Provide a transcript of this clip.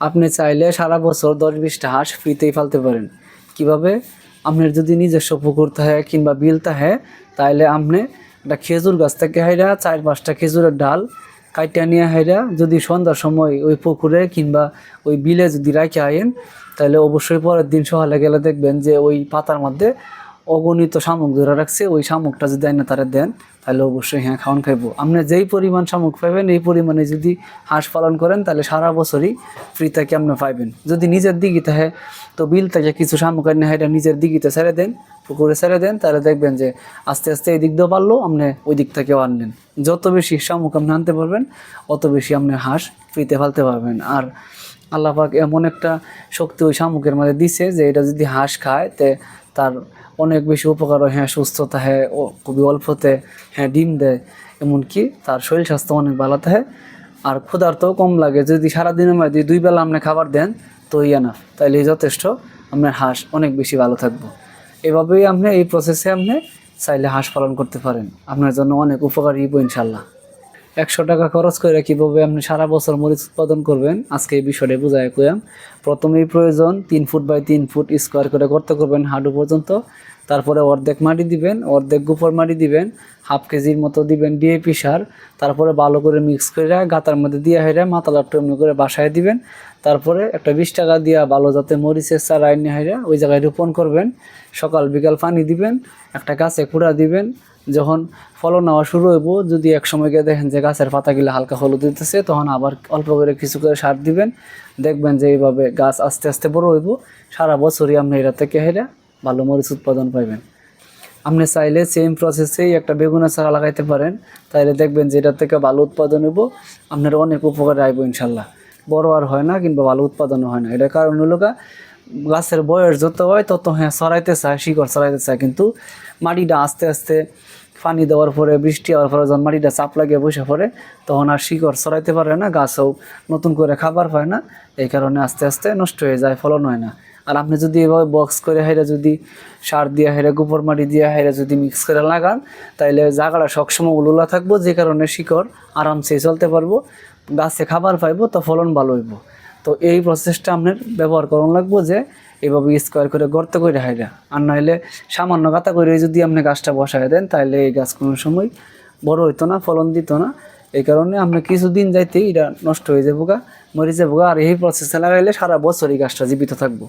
আপনি চাইলে সারা বছর 10-20টা হাঁস ফ্রিতেই পালতে পারেন। কিভাবে? আপনার যদি নিজস্ব পুকুর থাকে কিংবা বিল থাকে, তাইলে আপনি একটা খেজুর গাছ থেকে হাইরা 4-5টা খেজুরের ডাল কাইটা নিয়ে হাইরা যদি সন্ধ্যার সময় ওই পুকুরে কিংবা ওই বিলে যদি রাখে আইন, তাহলে অবশ্যই পরের দিন সকালে গেলে দেখবেন যে ওই পাতার মধ্যে অগণিত শামুক ধরে রাখছে। ওই শামুকটা যদি আইনা তারা দেন, তাহলে অবশ্যই হ্যাঁ খাওয়ান খাইবো। আপনি যেই পরিমাণ শামুক পাইবেন এই পরিমাণে যদি হাঁস পালন করেন, তাহলে সারা বছরই ফ্রি থেকে আপনি পাইবেন। যদি নিজের দিঘিতে হয় তো বিল থেকে কিছু শামুক আনে এটা নিজের দিঘিতে ছেড়ে দেন, পুকুরে ছেড়ে দেন, তাহলে দেখবেন যে আস্তে আস্তে এই দিক দিয়েও পারলো, আপনি ওই দিক থেকেও আনলেন। যত বেশি শামুক আপনি আনতে পারবেন, অত বেশি আপনি হাঁস ফ্রিতে ফেলতে পারবেন। আর আল্লাহ পাক এমন একটা শক্তি ওই শামুকের মধ্যে দিছে যে এটা যদি হাঁস খায় তার অনেক বেশি উপকার হয়। হ্যাঁ, সুস্থতা হয়, ও খুবই অল্পতে হ্যাঁ ডিম দেয়, এমনকি তার শরীর স্বাস্থ্য অনেক ভালো থাকে। আর ক্ষুধার্তও কম লাগে। যদি সারাদিনের মধ্যে 2 বেলা আপনি খাবার দেন তো না, তাইলে যথেষ্ট, আপনার হাঁস অনেক বেশি ভালো থাকবো। এভাবেই আপনি এই প্রসেসে আপনি চাইলে হাঁস পালন করতে পারেন, আপনার জন্য অনেক উপকারী হইব ইনশাল্লাহ। 100 টাকা খরচ করে কীভাবে আপনি সারা বছর মরিচ উৎপাদন করবেন আজকে এই বিষয়টা বোঝায় কইয়াম। প্রথমেই প্রয়োজন 3 ফুট বাই 3 ফুট স্কোয়ার করে গর্ত করবেন হাঁটু পর্যন্ত। তারপরে অর্ধেক মাটি দিবেন, অর্ধেক গোবর মাটি দিবেন, 1/2 কেজির মতো দিবেন ডিএপি সার। তারপরে ভালো করে মিক্স করে গাতার মধ্যে দিয়ে হেরে মাথালাট্টু এমনি করে বাসায় দিবেন। তারপরে একটা 20 টাকা দিয়া ভালো যাতে মরিচের চারা এনে হেরে ওই জায়গায় রোপণ করবেন। সকাল বিকাল পানি দিবেন, একটা গাছে কুড়া দিবেন। যখন ফলন নেওয়া শুরু হইব, যদি এক সময় গিয়ে দেখেন যে গাছের পাতাগুলো হালকা হলুদ দিতেছে, তখন আবার অল্প করে কিছু করে সার দিবেন। দেখবেন যে এইভাবে গাছ আস্তে আস্তে বড় হইব। সারা বছরই আপনি এটা থেকে হেরে ভালো মরিচ উৎপাদন পাইবেন। আপনি চাইলে সেম প্রসেসেই একটা বেগুনের চারা লাগাইতে পারেন, তাইলে দেখবেন যে এটার থেকে ভালো উৎপাদন হইব, আপনার অনেক উপকারে আইব ইনশাল্লাহ। বড় আর হয় না কিংবা ভালো উৎপাদনও হয় না। এটার কারণ হলো গাছের বয়স যত হয় তত হ্যাঁ ছড়াইতে চায়, শিকড় ছড়াইতে চায়, কিন্তু মাটিটা আস্তে আস্তে পানি দেওয়ার পরে, বৃষ্টি হওয়ার পরে যখন মাটিটা চাপ লাগিয়ে বসে পড়ে, তখন আর শিকড় ছড়াইতে পারে না, গাছও নতুন করে খাবার পায় না। এই কারণে আস্তে আস্তে নষ্ট হয়ে যায়, ফলন হয় না। আর আপনি যদি এভাবে বক্স করে হাইরা যদি সার দিয়ে হাইরা গোবর মাটি দিয়ে হাইরা যদি মিক্স করে লাগান, তাইলে জায়গাটা সবসময় উলুলা থাকবো, যে কারণে শিকড় আরামসে চলতে পারবো, গাছে খাবার পাইবো, তো ফলন ভালো হইব। তো এই প্রসেসটা আপনার ব্যবহার করুন লাগবো, যে এইভাবে স্কোয়ার করে গর্ত করে হাইরা। আর নাহলে সামান্য গাতা করে যদি আপনি গাছটা বসায় দেন, তাহলে এই গাছ কোনো সময় বড় হইতো না, ফলন দিত না। এই কারণে আপনি কিছুদিন যাইতেই এটা নষ্ট হয়ে যাবো গা, মরে যাবো গা। আর এই প্রসেসে লাগাইলে সারা বছর এই গাছটা জীবিত থাকবো।